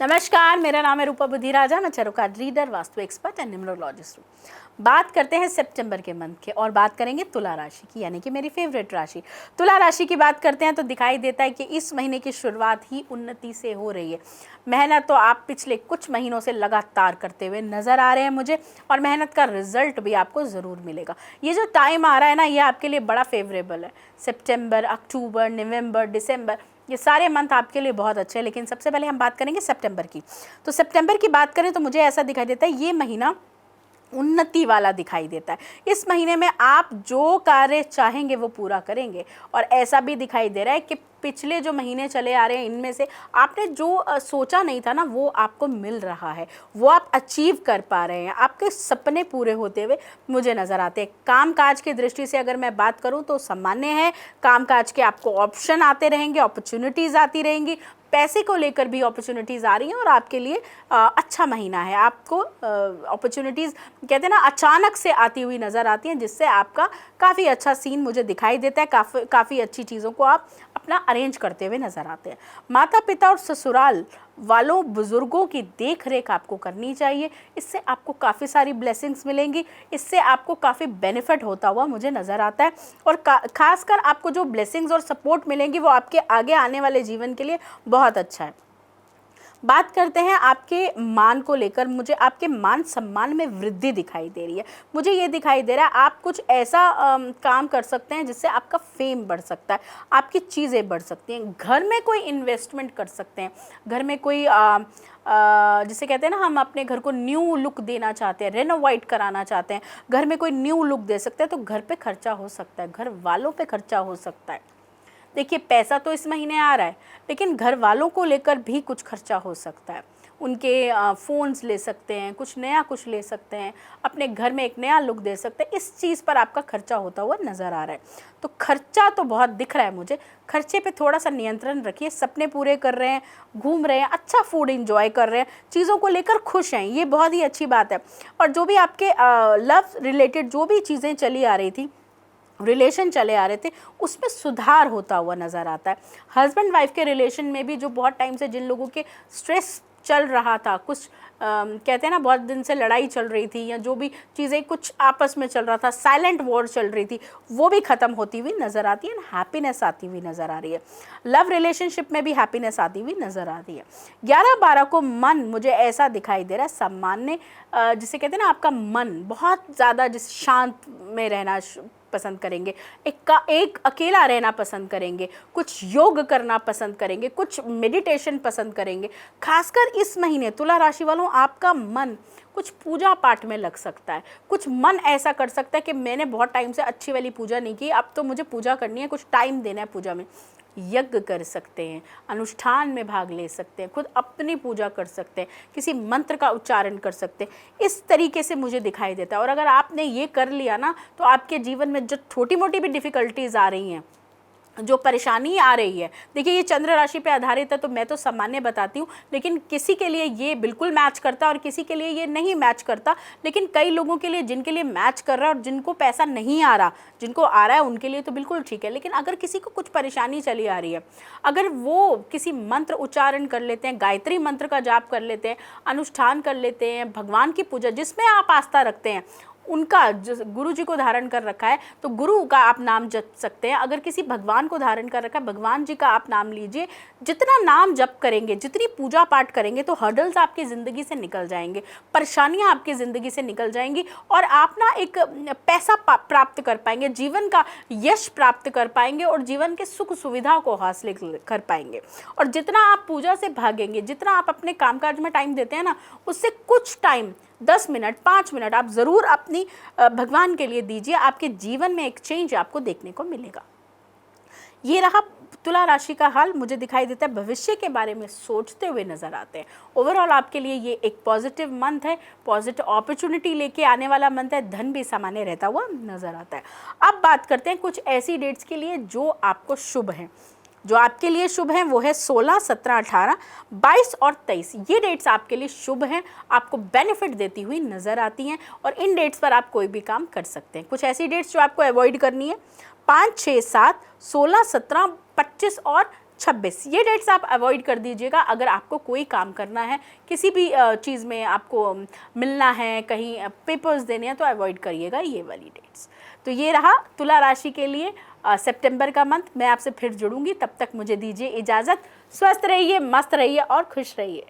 नमस्कार, मेरा नाम है रूपा बुद्धिराजा। मैं Chairo card reader, vastu expert and numerologist हूँ। बात करते हैं सितंबर के मंथ के और बात करेंगे तुला राशि की, यानी कि मेरी फेवरेट राशि तुला राशि की बात करते हैं तो दिखाई देता है कि इस महीने की शुरुआत ही उन्नति से हो रही है। मेहनत तो आप पिछले कुछ महीनों से लगातार करते हुए नज़र आ रहे हैं मुझे, और मेहनत का रिजल्ट भी आपको ज़रूर मिलेगा। ये जो टाइम आ रहा है ना, ये आपके लिए बड़ा फेवरेबल है। सितंबर, अक्टूबर, नवंबर, दिसंबर, ये सारे मंथ आपके लिए बहुत अच्छे हैं। लेकिन सबसे पहले हम बात करेंगे सितंबर की। तो सितंबर की बात करें तो मुझे ऐसा दिखाई देता है ये महीना उन्नति वाला दिखाई देता है। इस महीने में आप जो कार्य चाहेंगे वो पूरा करेंगे, और ऐसा भी दिखाई दे रहा है कि पिछले जो महीने चले आ रहे हैं इनमें से आपने जो सोचा नहीं था ना, वो आपको मिल रहा है, वो आप अचीव कर पा रहे हैं। आपके सपने पूरे होते हुए मुझे नज़र आते हैं। कामकाज की दृष्टि से अगर मैं बात करूं तो सामान्य है। कामकाज के आपको ऑप्शन आते रहेंगे, अपॉर्चुनिटीज़ आती रहेंगी, पैसे को लेकर भी अपॉर्चुनिटीज़ आ रही हैं, और आपके लिए अच्छा महीना है। आपको अपॉर्चुनिटीज़ कहते हैं ना, अचानक से आती हुई नज़र आती हैं, जिससे आपका काफ़ी अच्छा सीन मुझे दिखाई देता है। काफ़ी अच्छी चीज़ों को आप अपना अरेंज करते हुए नज़र आते हैं। माता पिता और ससुराल वालों बुज़ुर्गों की देख रेख आपको करनी चाहिए। इससे आपको काफ़ी सारी ब्लेसिंग्स मिलेंगी, इससे आपको काफ़ी बेनिफिट होता हुआ मुझे नज़र आता है। और खासकर आपको जो ब्लेसिंग्स और सपोर्ट मिलेंगी वो आपके आगे आने वाले जीवन के लिए बहुत अच्छा है। बात करते हैं आपके मान को लेकर। मुझे आपके मान सम्मान में वृद्धि दिखाई दे रही है। मुझे ये दिखाई दे रहा है आप कुछ ऐसा काम कर सकते हैं जिससे आपका फेम बढ़ सकता है, आपकी चीज़ें बढ़ सकती हैं। घर में कोई इन्वेस्टमेंट कर सकते हैं, घर में कोई जिसे कहते हैं ना, हम अपने घर को न्यू लुक देना चाहते हैं, रेनोवेट कराना चाहते हैं, घर में कोई न्यू लुक दे सकते हैं, तो घर पे खर्चा हो सकता है, घर वालों पे खर्चा हो सकता है। देखिए, पैसा तो इस महीने आ रहा है, लेकिन घर वालों को लेकर भी कुछ खर्चा हो सकता है। उनके फ़ोन्स ले सकते हैं, कुछ नया कुछ ले सकते हैं, अपने घर में एक नया लुक दे सकते हैं। इस चीज़ पर आपका खर्चा होता हुआ नज़र आ रहा है। तो खर्चा तो बहुत दिख रहा है मुझे। खर्चे पे थोड़ा सा नियंत्रण रखिए। सपने पूरे कर रहे हैं, घूम रहे हैं, अच्छा फूड इंजॉय कर रहे हैं, चीज़ों को लेकर खुश हैं, ये बहुत ही अच्छी बात है। और जो भी आपके लव रिलेटेड जो भी चीज़ें चली आ रही थी, रिलेशन चले आ रहे थे, उसमें सुधार होता हुआ नज़र आता है। हस्बैंड वाइफ के रिलेशन में भी जो बहुत टाइम से जिन लोगों के स्ट्रेस चल रहा था, कुछ कहते हैं ना, बहुत दिन से लड़ाई चल रही थी, या जो भी चीज़ें कुछ आपस में चल रहा था, साइलेंट वॉर चल रही थी, वो भी ख़त्म होती हुई नज़र आती है। हैप्पीनेस आती हुई नज़र आ रही है। लव रिलेशनशिप में भी हैप्पीनेस आती हुई नज़र आ रही है। 11-12 को मन मुझे ऐसा दिखाई दे रहा है सामान्य, जिसे कहते हैं ना, आपका मन बहुत ज़्यादा जिस शांत में रहना पसंद करेंगे, एक अकेला रहना पसंद करेंगे, कुछ योग करना पसंद करेंगे, कुछ मेडिटेशन पसंद करेंगे। खासकर इस महीने तुला राशि वालों, आपका मन कुछ पूजा पाठ में लग सकता है। कुछ मन ऐसा कर सकता है कि मैंने बहुत टाइम से अच्छी वाली पूजा नहीं की, अब तो मुझे पूजा करनी है, कुछ टाइम देना है पूजा में। यज्ञ कर सकते हैं, अनुष्ठान में भाग ले सकते हैं, खुद अपनी पूजा कर सकते हैं, किसी मंत्र का उच्चारण कर सकते हैं। इस तरीके से मुझे दिखाई देता है। और अगर आपने ये कर लिया ना, तो आपके जीवन में जो छोटी मोटी भी डिफ़िकल्टीज़ आ रही हैं, जो परेशानी आ रही है, देखिए ये चंद्र राशि पे आधारित है, तो मैं तो सामान्य बताती हूँ, लेकिन किसी के लिए ये बिल्कुल मैच करता है और किसी के लिए ये नहीं मैच करता। लेकिन कई लोगों के लिए, जिनके लिए मैच कर रहा है और जिनको पैसा नहीं आ रहा, जिनको आ रहा है, उनके लिए तो बिल्कुल ठीक है। लेकिन अगर किसी को कुछ परेशानी चली आ रही है, अगर वो किसी मंत्र उच्चारण कर लेते हैं, गायत्री मंत्र का जाप कर लेते हैं, अनुष्ठान कर लेते हैं, भगवान की पूजा जिसमें आप आस्था रखते हैं, उनका जो गुरु जी को धारण कर रखा है, तो गुरु का आप नाम जप सकते हैं। अगर किसी भगवान को धारण कर रखा है, भगवान जी का आप नाम लीजिए। जितना नाम जप करेंगे, जितनी पूजा पाठ करेंगे, तो हर्डल्स आपकी ज़िंदगी से निकल जाएंगे, परेशानियां आपकी ज़िंदगी से निकल जाएंगी, और आप ना एक पैसा प्राप्त कर पाएंगे, जीवन का यश प्राप्त कर पाएंगे, और जीवन के सुख सुविधा को हासिल कर पाएंगे। और जितना आप पूजा से भागेंगे, जितना आप अपने कामकाज में टाइम देते हैं ना, उससे कुछ टाइम 10 मिनट 5 मिनट आप ज़रूर अपनी भगवान के लिए दीजिए। आपके जीवन में एक चेंज आपको देखने को मिलेगा। ये रहा तुला राशि का हाल। मुझे दिखाई देता है भविष्य के बारे में सोचते हुए नज़र आते हैं। ओवरऑल आपके लिए ये एक पॉजिटिव मंथ है, पॉजिटिव अपॉर्चुनिटी लेके आने वाला मंथ है। धन भी सामान्य रहता हुआ नज़र आता है। अब बात करते हैं कुछ ऐसी डेट्स के लिए जो आपको शुभ हैं। जो आपके लिए शुभ हैं वो है 16, 17, 18, 22 और 23। ये डेट्स आपके लिए शुभ हैं, आपको बेनिफिट देती हुई नज़र आती हैं, और इन डेट्स पर आप कोई भी काम कर सकते हैं। कुछ ऐसी डेट्स जो आपको अवॉइड करनी है: 5, 6, 7, 16, 17, 25 और 26, ये डेट्स आप अवॉइड कर दीजिएगा। अगर आपको कोई काम करना है, किसी भी चीज़ में आपको मिलना है, कहीं पेपर्स देने हैं, तो अवॉइड करिएगा ये वाली डेट्स। तो ये रहा तुला राशि के लिए सितंबर का मंथ। मैं आपसे फिर जुड़ूंगी, तब तक मुझे दीजिए इजाज़त। स्वस्थ रहिए, मस्त रहिए और खुश रहिए।